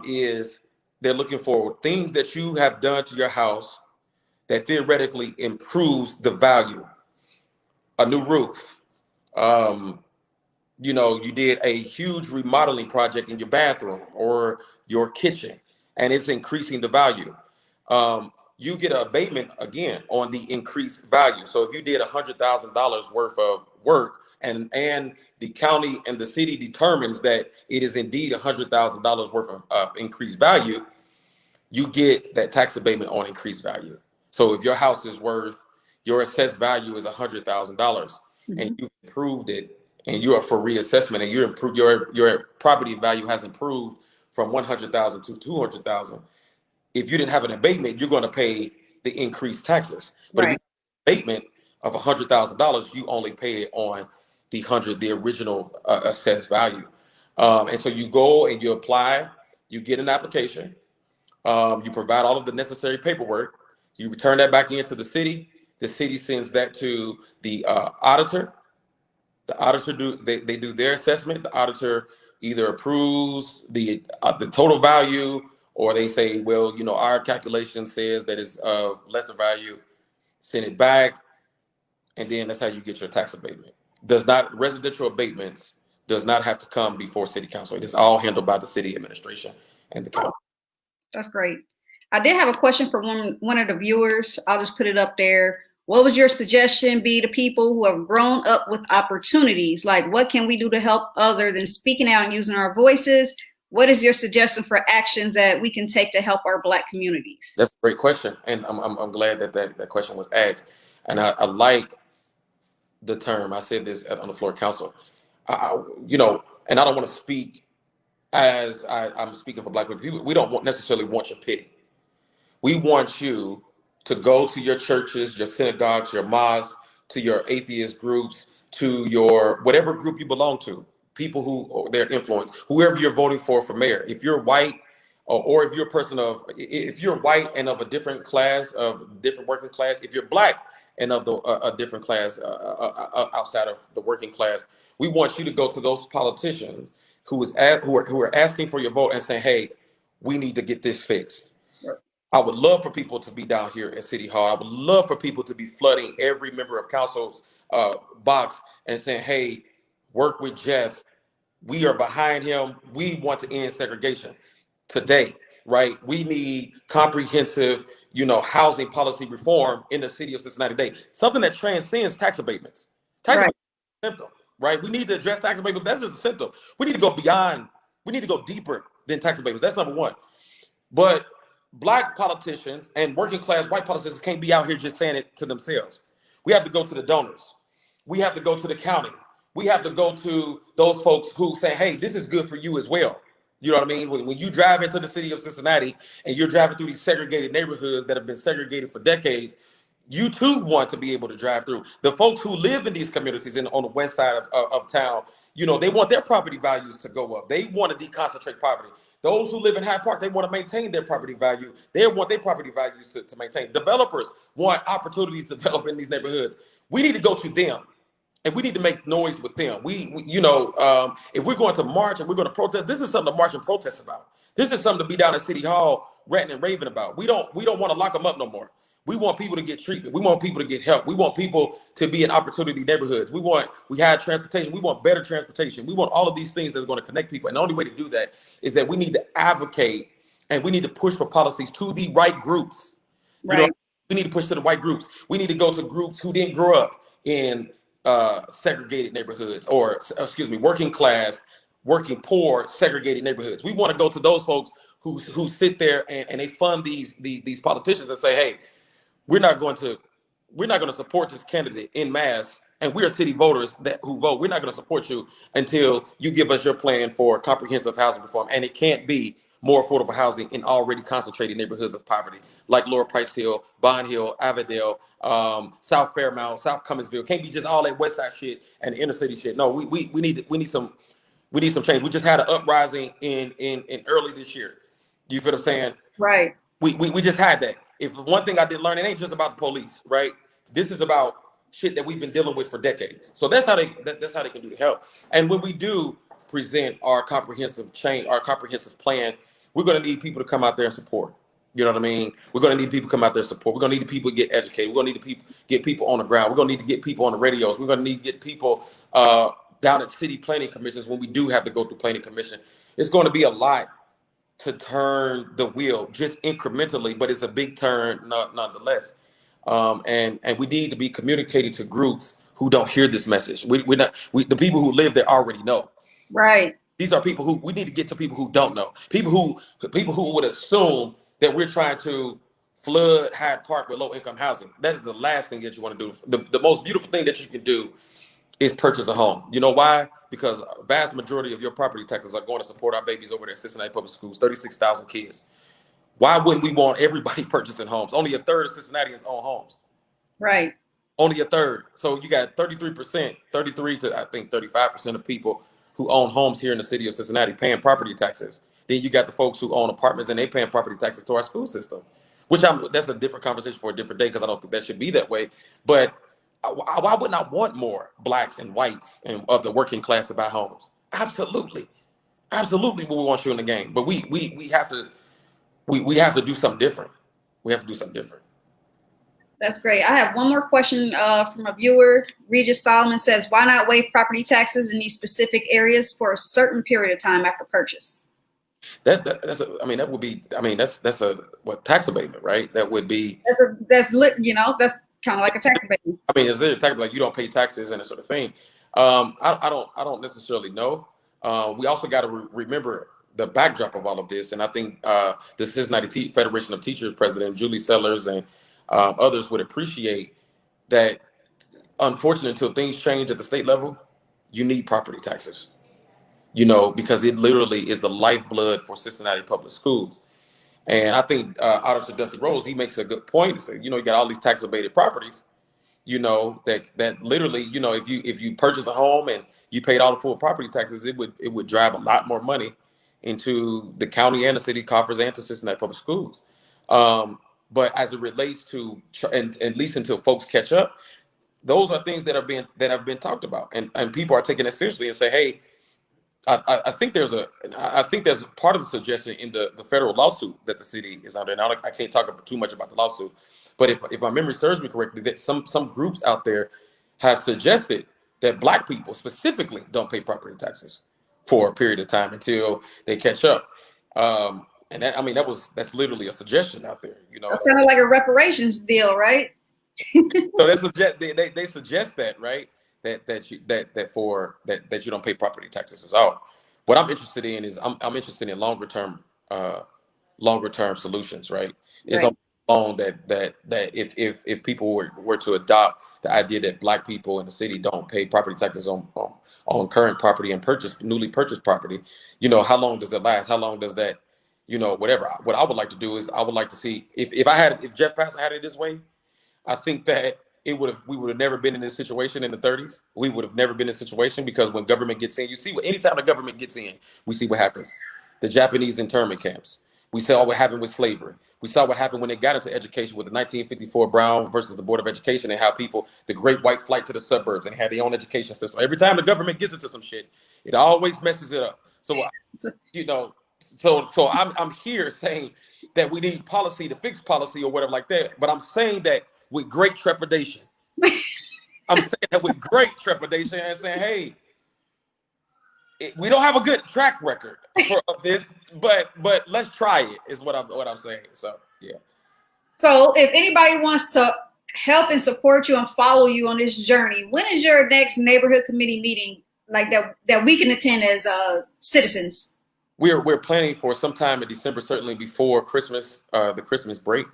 is they're looking for things that you have done to your house that theoretically improves the value. A new roof. Um, you know, you did a huge remodeling project in your bathroom or your kitchen, and it's increasing the value. You get an abatement again on the increased value. So if you did $100,000 worth of work, and the county and the city determines that it is indeed $100,000 worth of increased value, you get that tax abatement on increased value. So if your house is worth, your assessed value is $100,000, and Mhm. you've improved it, and you're up for reassessment, and you improve your property value has improved from 100,000 to 200,000. If you didn't have an abatement, you're going to pay the increased taxes. But if you Right. have an abatement of $100,000, you only pay it on the original assessed value. And so you go and you apply, you get an application, you provide all of the necessary paperwork. You return that back into the city. The city sends that to the auditor. The auditor they do their assessment. The auditor either approves the total value, or they say, well, you know, our calculation says that it's of lesser value. Send it back, and then that's how you get your tax abatement. Does not Residential abatements does not have to come before city council. It is all handled by the city administration and the county. Oh, that's great. I did have a question for one of the viewers. I'll just put it up there. What would your suggestion be to people who have grown up with opportunities? Like, what can we do to help other than speaking out and using our voices? What is your suggestion for actions that we can take to help our Black communities? That's a great question, and I'm glad that question was asked. And I like the term. I said this on the floor of council. You know, and I don't want to speak as I'm speaking for Black people. We don't necessarily want your pity. We want you to go to your churches, your synagogues, your mosques, to your atheist groups, to your whatever group you belong to, people who or their influence, whoever you're voting for mayor. If you're white, or if you're a person of, if you're white and of a different class, of different working class, if you're Black and of a different class outside of the working class, we want you to go to those politicians who are asking for your vote and saying, hey, we need to get this fixed. I would love for people to be down here at City Hall. I would love for people to be flooding every member of council's box and saying, hey, work with Jeff. We are behind him. We want to end segregation today, right? We need comprehensive, you know, housing policy reform in the city of Cincinnati today. Something that transcends tax abatements. Tax Right. abatements is a symptom, right? We need to address tax abatements. That's just a symptom. We need to go beyond, we need to go deeper than tax abatements. That's number one. But Black politicians and working class white politicians can't be out here just saying it to themselves. We have to go to the donors. We have to go to the county. We have to go to those folks who say, hey, this is good for you as well. You know what I mean? When you drive into the city of Cincinnati and you're driving through these segregated neighborhoods that have been segregated for decades, you too want to be able to drive through. The folks who live in these communities on the west side of town, you know, they want their property values to go up. They want to deconcentrate poverty. Those who live in Hyde Park, they want to maintain their property value. They want their property values to maintain. Developers want opportunities to develop in these neighborhoods. We need to go to them. and we need to make noise with them. If we're going to march and we're going to protest, this is something to march and protest about. This is something to be down at City Hall ranting and raving about. We don't want to lock them up no more. We want people to get treatment. We want people to get help. We want people to be in opportunity neighborhoods. We have transportation. We want better transportation. We want all of these things that are going to connect people. And the only way to do that is that we need to advocate and we need to push for policies to the right groups. You know, Right. we need to push to the white groups. We need to go to groups who didn't grow up in segregated neighborhoods, or excuse me, working class, working poor, segregated neighborhoods. We want to go to those folks who sit there and they fund these politicians and say, hey, we're not going to support this candidate in mass, and we are city voters who vote. We're not going to support you until you give us your plan for comprehensive housing reform, and it can't be more affordable housing in already concentrated neighborhoods of poverty like Lower Price Hill, Bond Hill, Avondale, South Fairmount, South Cumminsville. Can't be just all that West Side shit and the inner city shit. No, we need some change. We just had an uprising in early this year. You feel what I'm saying? Right. We just had that. If one thing I did learn, it ain't just about the police, right? This is about shit that we've been dealing with for decades. So that's how they can do to help. And when we do present our comprehensive plan, we're going to need people to come out there and support. You know what I mean? We're going to need people to come out there and support. We're going to need people to get educated. We're going to need to get people on the ground. We're going to need to get people on the radios. We're going to need to get people down at city planning commissions when we do have to go through planning commission. It's going to be a lot to turn the wheel just incrementally, but it's a big turn nonetheless. And we need to be communicating to groups who don't hear this message. The people who live there already know. Right. These are people who we need to get to, people who don't know, people who would assume that we're trying to flood Hyde Park with low income housing. That is the last thing that you want to do. The most beautiful thing that you can do is purchase a home. You know why? Because a vast majority of your property taxes are going to support our babies over there at Cincinnati Public Schools, 36,000 kids. Why wouldn't we want everybody purchasing homes? Only a third of Cincinnatians own homes. Right. Only a third. So you got 33%, 33 to I think 35% of people who own homes here in the city of Cincinnati paying property taxes. Then you got the folks who own apartments and they paying property taxes to our school system, that's a different conversation for a different day because I don't think that should be that way. But why wouldn't I want more blacks and whites and of the working class to buy homes? Absolutely, absolutely. We want you in the game, but we have to do something different. We have to do something different. That's great. I have one more question from a viewer. Regis Solomon says, why not waive property taxes in these specific areas for a certain period of time after purchase? That's that would be, that's a tax abatement, right? That would be that's kind of like a tax abatement. Is there a tax like you don't pay taxes and that sort of thing? I don't necessarily know. We also got to remember the backdrop of all of this, and I think the Cincinnati Federation of Teachers President Julie Sellers and others would appreciate that. Unfortunately, until things change at the state level, you need property taxes. Because it literally is the lifeblood for Cincinnati public schools. And I think Auditor Dusty Rose, he makes a good point to say, you got all these tax abated properties, that literally, if you purchase a home and you paid all the full property taxes, it would drive a lot more money into the county and the city coffers and to Cincinnati public schools. But as it relates to, and at least until folks catch up, those are things that have been talked about, and people are taking it seriously and say, hey, I think there's part of the suggestion in the federal lawsuit that the city is under. Now I can't talk too much about the lawsuit, but if my memory serves me correctly, that some groups out there have suggested that Black people specifically don't pay property taxes for a period of time until they catch up. And that's literally a suggestion out there. It's kind of like a reparations deal, right? So they suggest that, right? That you don't pay property taxes is all. What I'm interested in is I'm interested in longer term solutions, right? It's on that if people were to adopt the idea that Black people in the city don't pay property taxes on current property and newly purchased property, how long does that last? How long does that, whatever. What I would like to do is I would like to see if Jeff Passer had it this way, I think that we would have never been in this situation in the 30s. We would have never been in this situation because when government gets in, anytime the government gets in, we see what happens. The Japanese internment camps, We saw what happened with slavery. We saw what happened when they got into education with the 1954 Brown versus the Board of Education, and how people, the great white flight to the suburbs, and had their own education system. Every time the government gets into some shit, it always messes it up. So, you know, so I'm here saying that we need policy to fix policy or whatever like that. But I'm saying that with great trepidation. I'm saying that with great trepidation and saying, hey, we don't have a good track record for this, but let's try it. Is what I'm saying. So yeah. So if anybody wants to help and support you and follow you on this journey, when is your next neighborhood committee meeting like that we can attend as citizens? We're planning for sometime in December, certainly before Christmas, the Christmas break.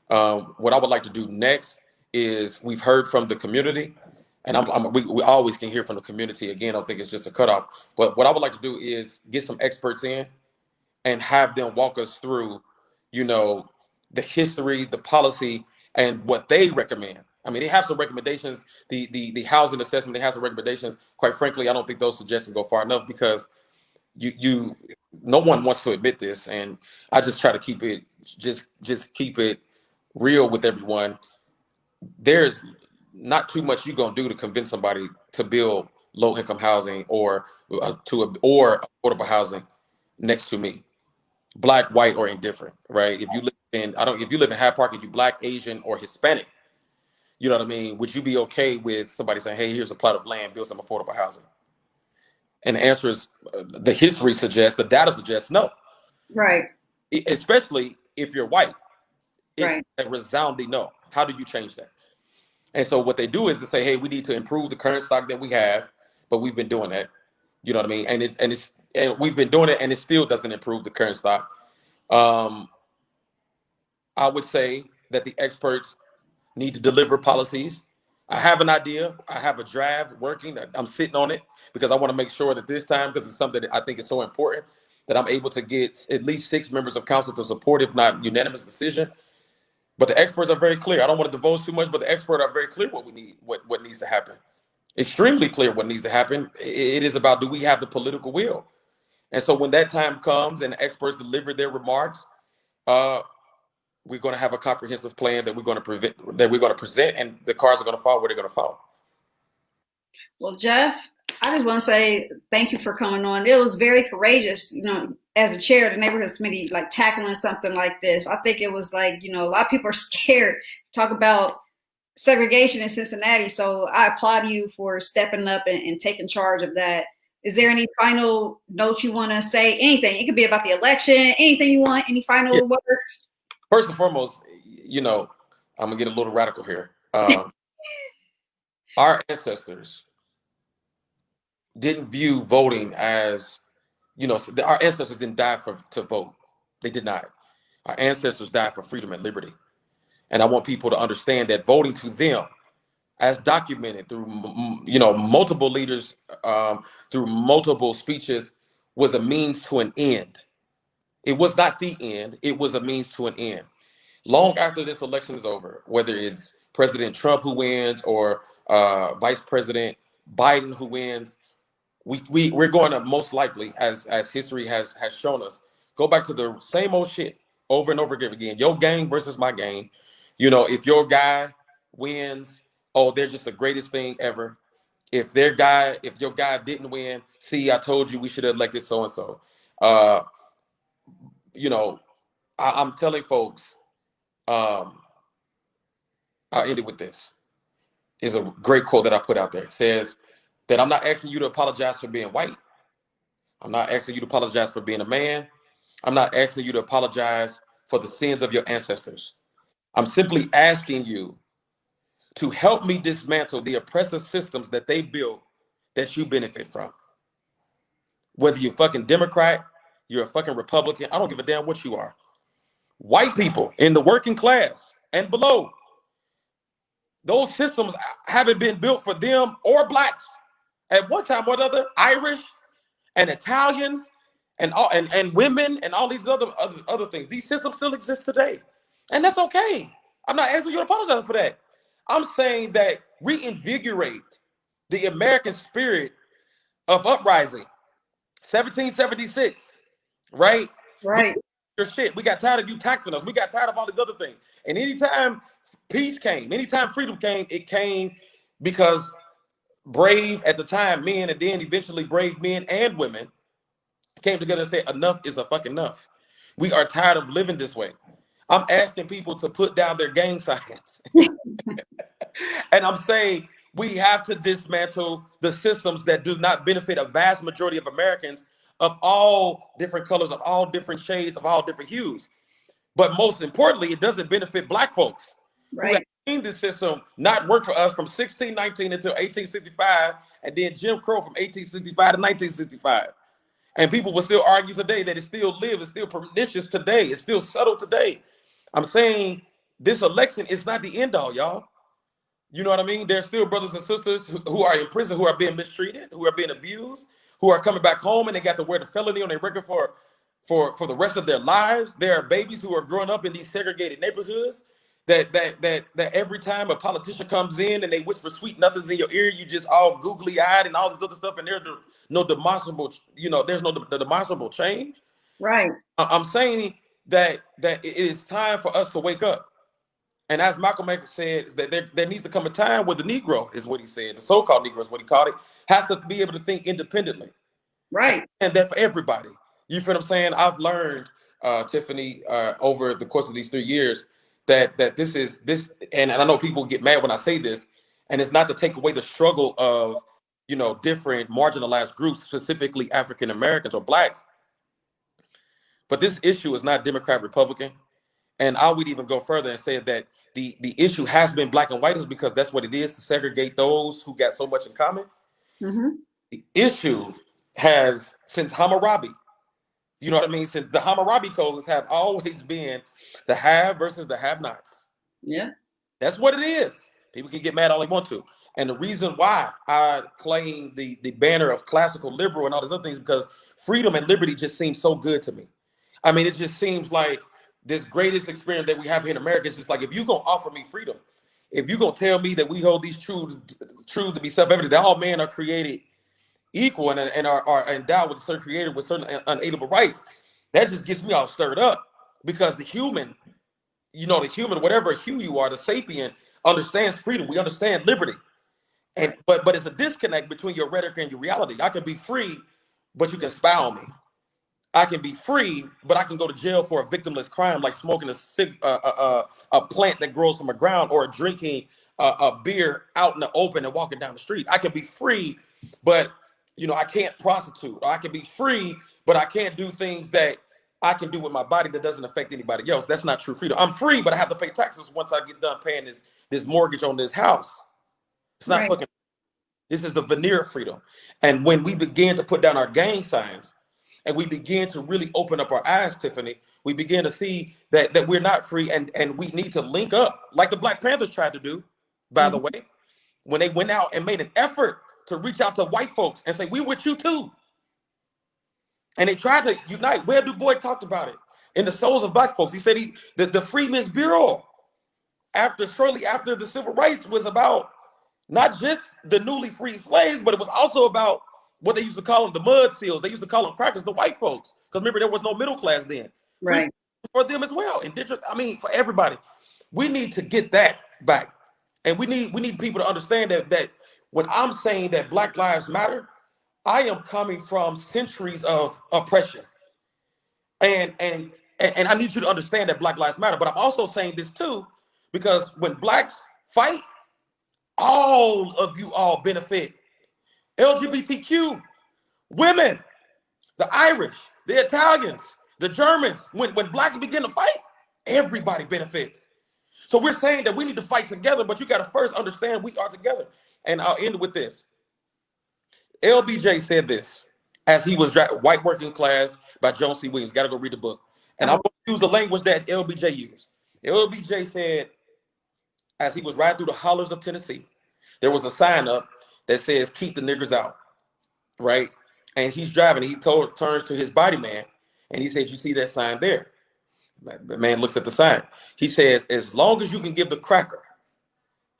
What I would like to do next is, we've heard from the community, and we always can hear from the community. Again, I don't think it's just a cutoff. But what I would like to do is get some experts in and have them walk us through, you know, the history, the policy, and what they recommend. I mean, they have some recommendations. The housing assessment, they have some recommendations. Quite frankly, I don't think those suggestions go far enough, because you no one wants to admit this, and I just try to keep it just keep it real with everyone. There's not too much you're gonna do to convince somebody to build low income housing or or affordable housing next to me, black, white, or indifferent, right? If you live in Hyde Park and you black, Asian, or Hispanic, you know what I mean? Would you be okay with somebody saying, hey, here's a plot of land, build some affordable housing? And the answer is, the history suggests, the data suggests no. Right. Especially if you're white. It's Right. a resounding no. How do you change that? And so what they do is to say, hey, we need to improve the current stock that we have, but we've been doing that. You know what I mean? And we've been doing it, and it still doesn't improve the current stock. Um, I would say that the experts need to deliver policies. I have an idea. I have a draft working. I'm sitting on it because I want to make sure that this time, because it's something that I think is so important, that I'm able to get at least 6 members of council to support, if not unanimous decision. But the experts are very clear. I don't want to divulge too much, but the experts are very clear what we need, what needs to happen. Extremely clear what needs to happen. It is about, do we have the political will? And so when that time comes and the experts deliver their remarks, uh, we're going to have a comprehensive plan that we're going to present, and the cars are going to fall where they're going to fall. Well, Jeff, I just want to say thank you for coming on. It was very courageous, as a chair of the neighborhood committee, like tackling something like this. I think it was like, a lot of people are scared to talk about segregation in Cincinnati. So I applaud you for stepping up and taking charge of that. Is there any final notes you want to say? Anything? It could be about the election, anything you want, any Yeah. final words? First and foremost, I'm going to get a little radical here. Our ancestors didn't view voting as, our ancestors didn't die to vote. They did not. Our ancestors died for freedom and liberty. And I want people to understand that voting to them, as documented through, multiple leaders, through multiple speeches, was a means to an end. It was not the end. It was a means to an end. Long after this election is over, whether it's President Trump who wins or Vice President Biden who wins, we're going to most likely, as history has shown us, go back to the same old shit over and over again. Your game versus my game. If your guy wins, oh, they're just the greatest thing ever. If your guy didn't win, see, I told you we should have elected so and so. You know, I'm telling folks, um, I'll end it with this. Is a great quote that I put out there. It says that I'm not asking you to apologize for being white. I'm not asking you to apologize for being a man. I'm not asking you to apologize for the sins of your ancestors. I'm simply asking you to help me dismantle the oppressive systems that they built that you benefit from. Whether you're fucking Democrat, you're a fucking Republican, I don't give a damn what you are. White people in the working class and below, those systems haven't been built for them or blacks. At one time or another, Irish and Italians and women and all these other things. These systems still exist today. And that's okay. I'm not asking you to apologize for that. I'm saying that reinvigorate the American spirit of uprising. 1776, right? Right. your shit. We got tired of you taxing us. We got tired of all these other things. And anytime peace came, anytime freedom came, it came because brave at the time men, and then eventually brave men and women came together and said, enough is a fucking enough. We are tired of living this way. I'm asking people to put down their gang signs. And I'm saying we have to dismantle the systems that do not benefit a vast majority of Americans of all different colors, of all different shades, of all different hues. But most importantly, it doesn't benefit Black folks who have Right. seen the system not work for us from 1619 until 1865, and then Jim Crow from 1865 to 1965. And people will still argue today that it still lives, it's still pernicious today, it's still subtle today. I'm saying this election is not the end all, y'all. You know what I mean? There's still brothers and sisters who are in prison, who are being mistreated, who are being abused, who are coming back home and they got to wear the felony on their record for the rest of their lives. There are babies who are growing up in these segregated neighborhoods that every time a politician comes in and they whisper sweet nothings in your ear, you just all googly eyed and all this other stuff, and there's no demonstrable, there's no demonstrable change. Right. I'm saying that it is time for us to wake up. And as Malcolm X said, is that there needs to come a time where the Negro, is what he said, the so-called Negro is what he called it, has to be able to think independently. Right. And that for everybody. You feel what I'm saying? I've learned, Tiffanie, over the course of these 3 years, that this, and I know people get mad when I say this, and it's not to take away the struggle of, different marginalized groups, specifically African Americans or Blacks. But this issue is not Democrat, Republican. And I would even go further and say that the issue has been Black and white, is because that's what it is, to segregate those who got so much in common. Mm-hmm. The issue has, since Hammurabi, you know what I mean? Since the Hammurabi codes have always been the have versus the have-nots. Yeah. That's what it is. People can get mad all they want to. And the reason why I claim the banner of classical liberal and all these other things, because freedom and liberty just seems so good to me. I mean, it just seems like this greatest experience that we have here in America is just like, if you're going to offer me freedom, if you're going to tell me that we hold these truths to be self-evident, that all men are created equal and are endowed with a certain creator with certain unalienable rights, that just gets me all stirred up. Because the human, whatever hue you are, the sapient understands freedom. We understand liberty. And but it's a disconnect between your rhetoric and your reality. I can be free, but you can spy on me. I can be free, but I can go to jail for a victimless crime, like smoking a plant that grows from the ground, or drinking a beer out in the open and walking down the street. I can be free, but I can't prostitute. Or I can be free, but I can't do things that I can do with my body that doesn't affect anybody else. That's not true freedom. I'm free, but I have to pay taxes once I get done paying this mortgage on this house. It's not Right. fucking. This is the veneer of freedom. And when we begin to put down our gang signs, and we begin to really open up our eyes, Tiffanie, we begin to see that we're not free, and we need to link up, like the Black Panthers tried to do, by the Mm-hmm. way, when they went out and made an effort to reach out to white folks and say, we with you too. And they tried to unite. Where Du Bois talked about it in The Souls of Black Folks. He said the Freedmen's Bureau, shortly after the Civil Rights, was about not just the newly freed slaves, but it was also about what they used to call them, the mud seals. They used to call them crackers, the white folks. Because remember, there was no middle class then. Free Right. for them as well. For everybody. We need to get that back. And we need people to understand that when I'm saying that Black Lives Matter, I am coming from centuries of oppression. And I need you to understand that Black Lives Matter. But I'm also saying this too, because when Blacks fight, all of you all benefit. LGBTQ, women, the Irish, the Italians, the Germans. When Blacks begin to fight, everybody benefits. So we're saying that we need to fight together, but you got to first understand we are together. And I'll end with this. LBJ said this as he was White Working Class by Joan C. Williams. Got to go read the book. And I'm Uh-huh. going to use the language that LBJ used. LBJ said, as he was riding through the hollers of Tennessee, there was a sign up that says, keep the niggers out, right? And he's driving. He turns to his body man, and he said, you see that sign there? The man looks at the sign. He says, as long as you can give the cracker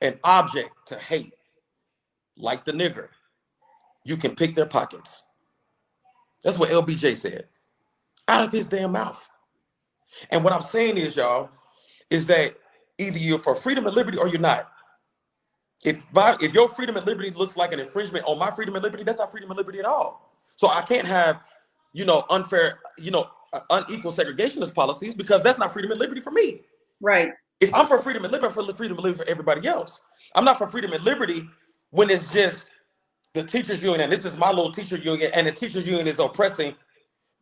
an object to hate, like the nigger, you can pick their pockets. That's what LBJ said, out of his damn mouth. And what I'm saying is, y'all, is that either you're for freedom and liberty or you're not. If your freedom and liberty looks like an infringement on my freedom and liberty, that's not freedom and liberty at all. So I can't have, unfair, unequal segregationist policies, because that's not freedom and liberty for me. Right. If I'm for freedom and liberty, I'm for freedom and liberty for everybody else. I'm not for freedom and liberty when it's just the teachers union, and this is my little teacher union, and the teachers union is oppressing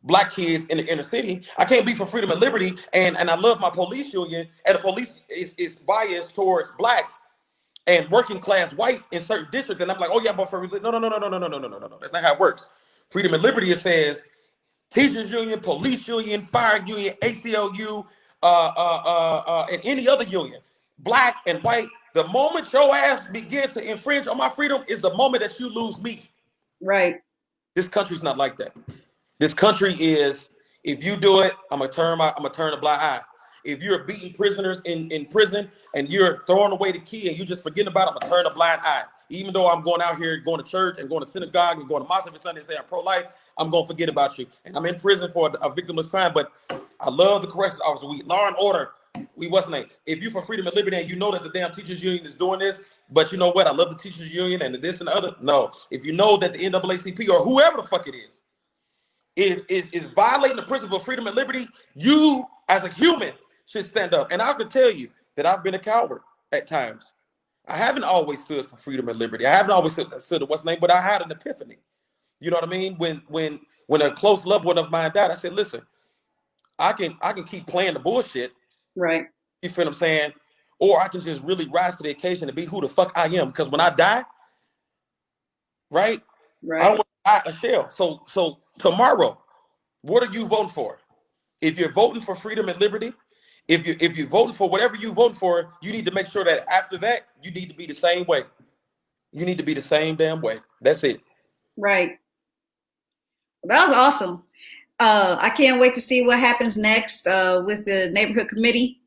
Black kids in the inner city. I can't be for freedom and liberty, and I love my police union, and the police is biased towards Blacks and working class whites in certain districts, and I'm like, oh yeah, but for no, no, no, no, no, no, no, no, no, no, no. That's not how it works. Freedom and liberty, it says teachers union, police union, fire union, ACLU, and any other union, Black and white. The moment your ass begin to infringe on my freedom is the moment that you lose me. Right. This country's not like that. This country is, if you do it, I'm gonna turn a blind eye. If you're beating prisoners in prison and you're throwing away the key and you just forgetting about it, I'm gonna turn a blind eye. Even though I'm going out here, going to church and going to synagogue and going to mosque every Sunday and saying I'm pro-life, I'm gonna forget about you. And I'm in prison for a victimless crime, but I love the corrections officer. We law and order. What's the name? If you for freedom and liberty and you know that the damn teachers union is doing this, but you know what? I love the teachers union and this and the other. No, if you know that the NAACP or whoever the fuck it is violating the principle of freedom and liberty, you as a human should stand up. And I can tell you that I've been a coward at times. I haven't always stood for freedom and liberty. I haven't always stood what's name, but I had an epiphany. You know what I mean? When a close loved one of mine died, I said, listen, I can keep playing the bullshit. Right. You feel what I'm saying? Or I can just really rise to the occasion and be who the fuck I am. Because when I die, right? I don't want to die a shell. So tomorrow, what are you voting for? If you're voting for freedom and liberty, if you're voting for whatever you vote for, you need to make sure that after that, you need to be the same way. You need to be the same damn way. That's it. Right. That was awesome. I can't wait to see what happens next with the neighborhood committee.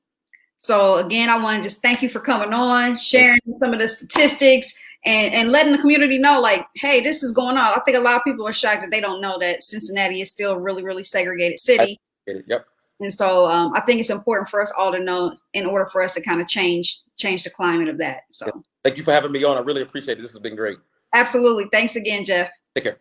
So again, I want to just thank you for coming on, sharing some of the statistics, and letting the community know, like, hey, this is going on. I think a lot of people are shocked that they don't know that Cincinnati is still a really, really segregated city. Yep. And so I think it's important for us all to know in order for us to kind of change the climate of that. So thank you for having me on. I really appreciate it. This has been great. Absolutely. Thanks again, Jeff. Take care.